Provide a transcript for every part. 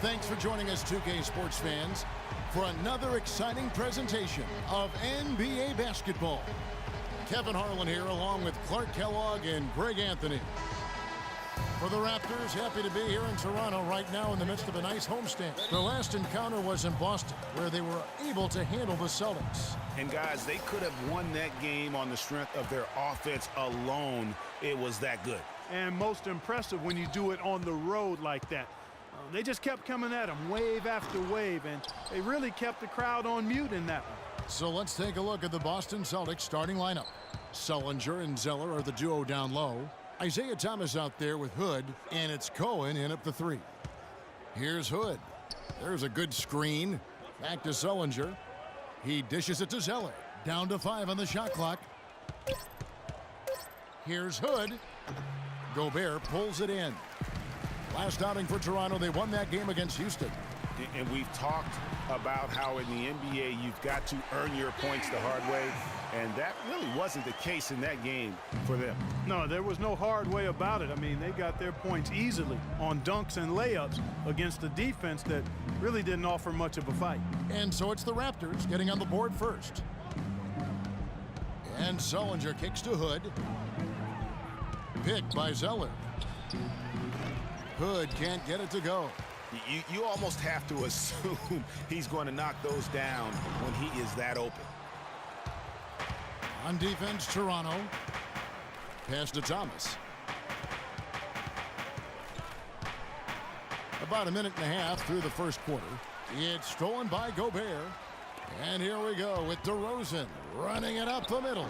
thanks for joining us, 2K sports fans, for another exciting presentation of NBA basketball. Kevin Harlan here, along with Clark Kellogg and Greg Anthony. For the Raptors, happy to be here in Toronto right now in the midst of a nice homestand. Their last encounter was in Boston, where they were able to handle the Celtics. And guys, they could have won that game on the strength of their offense alone. It was that good. And most impressive when you do it on the road like that. They just kept coming at them, wave after wave, and they really kept the crowd on mute in that one. So let's take a look at the Boston Celtics starting lineup. Sullinger and Zeller are the duo down low. Isaiah Thomas out there with Hood, and it's Cohen in at the 3. Here's Hood. There's a good screen. Back to Sullinger. He dishes it to Zeller. Down to 5 on the shot clock. Here's Hood. Gobert pulls it in. Last outing for Toronto, they won that game against Houston. And we've talked about how in the NBA you've got to earn your points the hard way, and that really wasn't the case in that game for them. No, there was no hard way about it. I mean, they got their points easily on dunks and layups against a defense that really didn't offer much of a fight. And so it's the Raptors getting on the board first. And Sullinger kicks to Hood. Picked by Zeller. Hood can't get it to go. You almost have to assume he's going to knock those down when he is that open. On defense, Toronto. Pass to Thomas. About a minute and a half through the first quarter. It's stolen by Gobert. And here we go with DeRozan running it up the middle.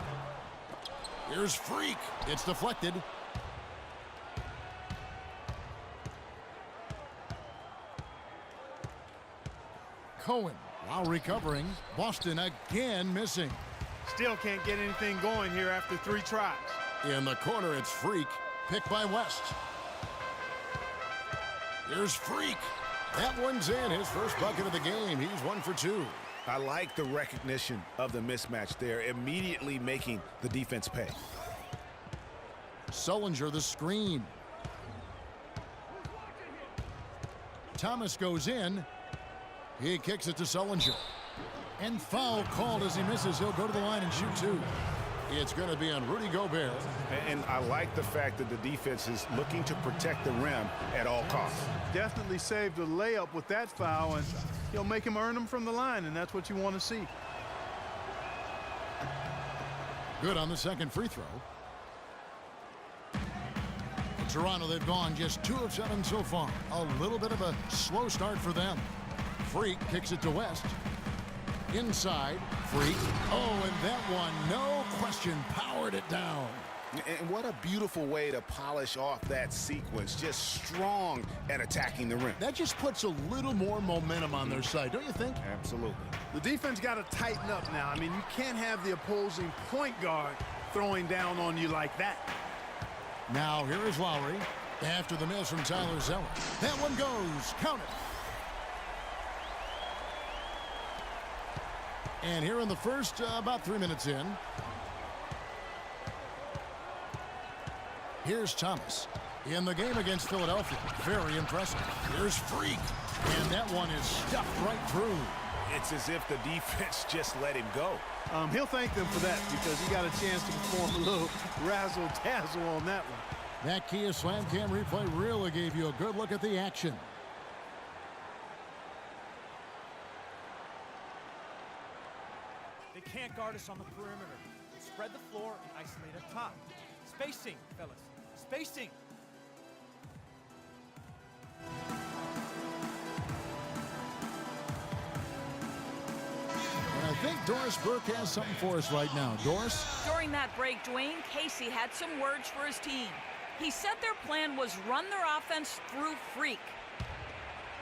Here's Freak. It's deflected. Cohen, while recovering. Boston again missing. Still can't get anything going here after 3 tries. In the corner, it's Freak. Picked by West. Here's Freak. That one's in. His first bucket of the game. He's 1 for 2. I like the recognition of the mismatch there, immediately making the defense pay. Sullinger the screen. Thomas goes in. He kicks it to Sullinger. And foul called as he misses. He'll go to the line and shoot 2. It's going to be on Rudy Gobert. And I like the fact that the defense is looking to protect the rim at all costs. Definitely saved a layup with that foul, and he'll make him earn them from the line, and that's what you want to see. Good on the second free throw. In Toronto, they've gone just 2 of 7 so far. A little bit of a slow start for them. Freak kicks it to West. Inside, Freak. Oh, and that one, no question, powered it down. And what a beautiful way to polish off that sequence. Just strong at attacking the rim. That just puts a little more momentum on their side, don't you think? Absolutely. The defense got to tighten up now. I mean, you can't have the opposing point guard throwing down on you like that. Now, here is Lowry. After the miss from Tyler Zeller. That one goes. Count it. And here in the first, about 3 minutes in. Here's Thomas. In the game against Philadelphia. Very impressive. Here's Freak. And that one is stuffed right through. It's as if the defense just let him go. He'll thank them for that because he got a chance to perform a little razzle-dazzle on that one. That Kia Slam Cam replay really gave you a good look at the action. They can't guard us on the perimeter. Spread the floor and isolate up top. Spacing, fellas. Spacing. And I think Doris Burke has something for us right now. Doris? During that break, Dwayne Casey had some words for his team. He said their plan was run their offense through Freak.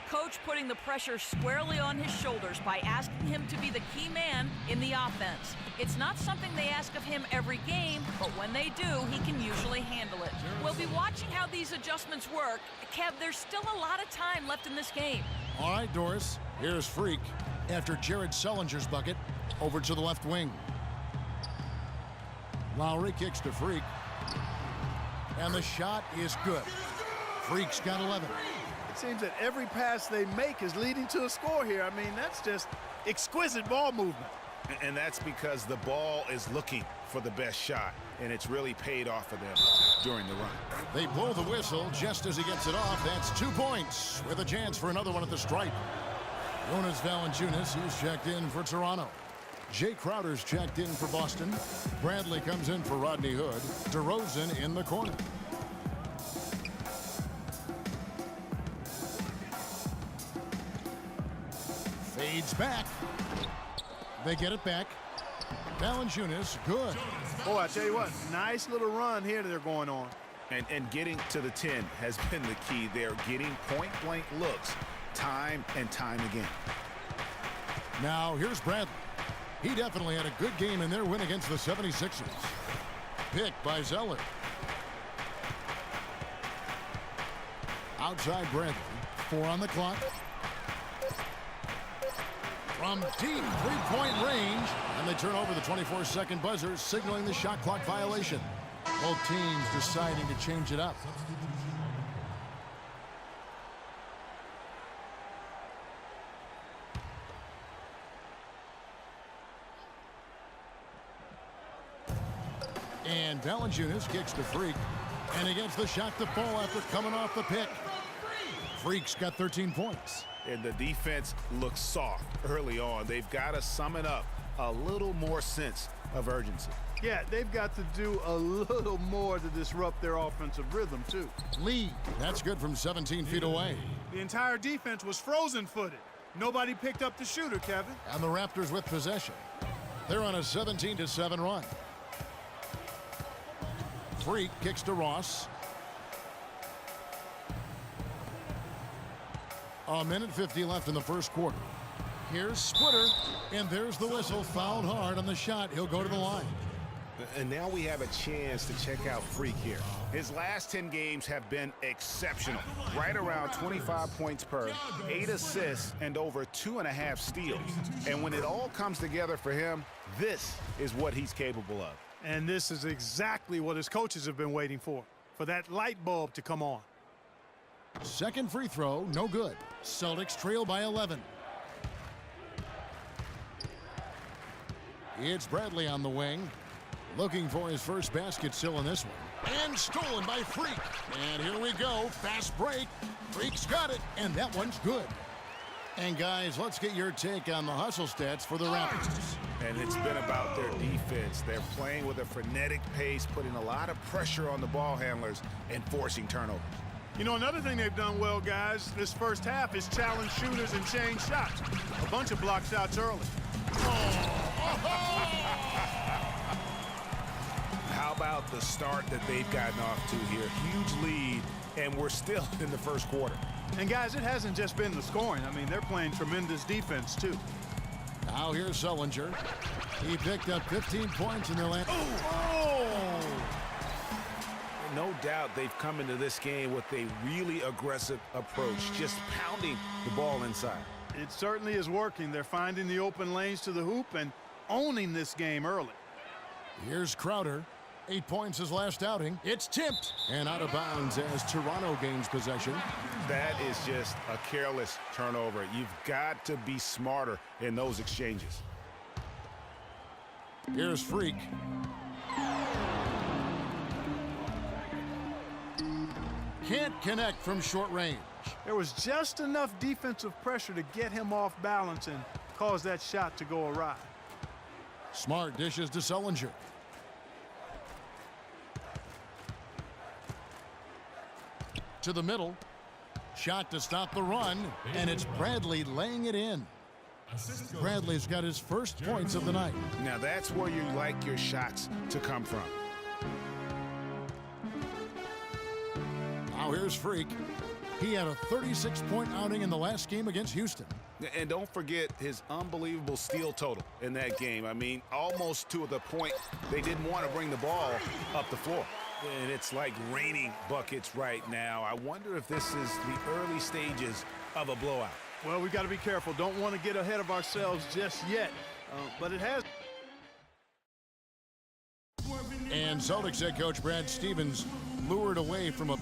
Coach putting the pressure squarely on his shoulders by asking him to be the key man in the offense. It's not something they ask of him every game, but when they do, he can usually handle it. We'll be watching how these adjustments work. Kev, there's still a lot of time left in this game. All right, Doris. Here's Freak. After Jared Sullinger's bucket, over to the left wing. Lowry kicks to Freak. And the shot is good. Freak's got 11. It seems that every pass they make is leading to a score here. I mean, that's just exquisite ball movement. And that's because the ball is looking for the best shot, and it's really paid off for them during the run. They blow the whistle just as he gets it off. That's 2 points with a chance for another one at the stripe. Jonas Valanciunas, he's checked in for Toronto. Jay Crowder's checked in for Boston. Bradley comes in for Rodney Hood. DeRozan in the corner. Fades back. They get it back. Valanciunas, good. Boy, I tell you what, nice little run here that they're going on. And getting to the 10 has been the key. They're getting point-blank looks time and time again. Now, here's Bradley. He definitely had a good game in their win against the 76ers. Picked by Zeller. Outside Bradley. 4 on the clock. From deep three-point range. And they turn over the 24-second buzzer, signaling the shot clock violation. Both teams deciding to change it up. And Valanciunas kicks to Freak. And he gets the shot to fall after coming off the pick. Freak's got 13 points. And the defense looks soft early on. They've got to sum it up. A little more sense of urgency. Yeah, they've got to do a little more to disrupt their offensive rhythm, too. Lee, that's good from 17 feet away. The entire defense was frozen-footed. Nobody picked up the shooter, Kevin. And the Raptors with possession. They're on a 17-7 run. Freak kicks to Ross. A minute 50 left in the first quarter. Here's Splitter, and there's the whistle. Fouled hard on the shot. He'll go to the line. And now we have a chance to check out Freak here. His last 10 games have been exceptional. Right around 25 points per, 8 assists, and over 2.5 steals. And when it all comes together for him, this is what he's capable of. And this is exactly what his coaches have been waiting for that light bulb to come on. Second free throw, no good. Celtics trail by 11. It's Bradley on the wing. Looking for his first basket still in this one. And stolen by Freak. And here we go. Fast break. Freak's got it. And that one's good. And guys, let's get your take on the hustle stats for the Raptors. And it's been about their defense. They're playing with a frenetic pace, putting a lot of pressure on the ball handlers and forcing turnovers. You know, another thing they've done well, guys, this first half is challenge shooters and change shots. A bunch of block shots early. How about the start that they've gotten off to here? Huge lead, and we're still in the first quarter. And, guys, it hasn't just been the scoring. I mean, they're playing tremendous defense, too. Now here's Sullinger. He picked up 15 points in the last. No doubt they've come into this game with a really aggressive approach, just pounding the ball inside. It certainly is working. They're finding the open lanes to the hoop and owning this game early. Here's Crowder. 8 points his last outing. It's tipped and out of bounds as Toronto gains possession. That is just a careless turnover. You've got to be smarter in those exchanges. Here's Freak. Can't connect from short range. There was just enough defensive pressure to get him off balance and cause that shot to go awry. Smart dishes to Sullinger. To the middle. Shot to stop the run, and it's Bradley laying it in. Bradley's got his first points of the night. Now that's where you like your shots to come from. Now here's Freak. He had a 36-point outing in the last game against Houston. And don't forget his unbelievable steal total in that game. I mean, almost to the point they didn't want to bring the ball up the floor. And it's like raining buckets right now. I wonder if this is the early stages of a blowout. Well, we got to be careful. Don't want to get ahead of ourselves just yet. But it has. And Celtics head coach Brad Stevens lured away from a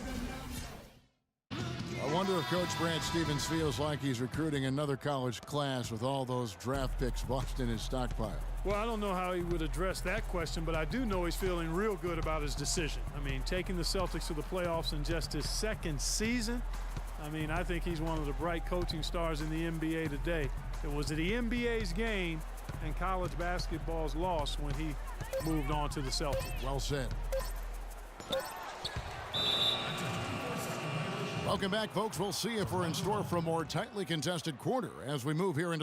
wonder if Coach Brad Stevens feels like he's recruiting another college class with all those draft picks lost in his stockpile. Well, I don't know how he would address that question, but I do know he's feeling real good about his decision. I mean, taking the Celtics to the playoffs in just his second season, I mean, I think he's one of the bright coaching stars in the NBA today. It was the NBA's game and college basketball's loss when he moved on to the Celtics. Well said. Welcome back, folks. We'll see if we're in store for a more tightly contested quarter as we move here into the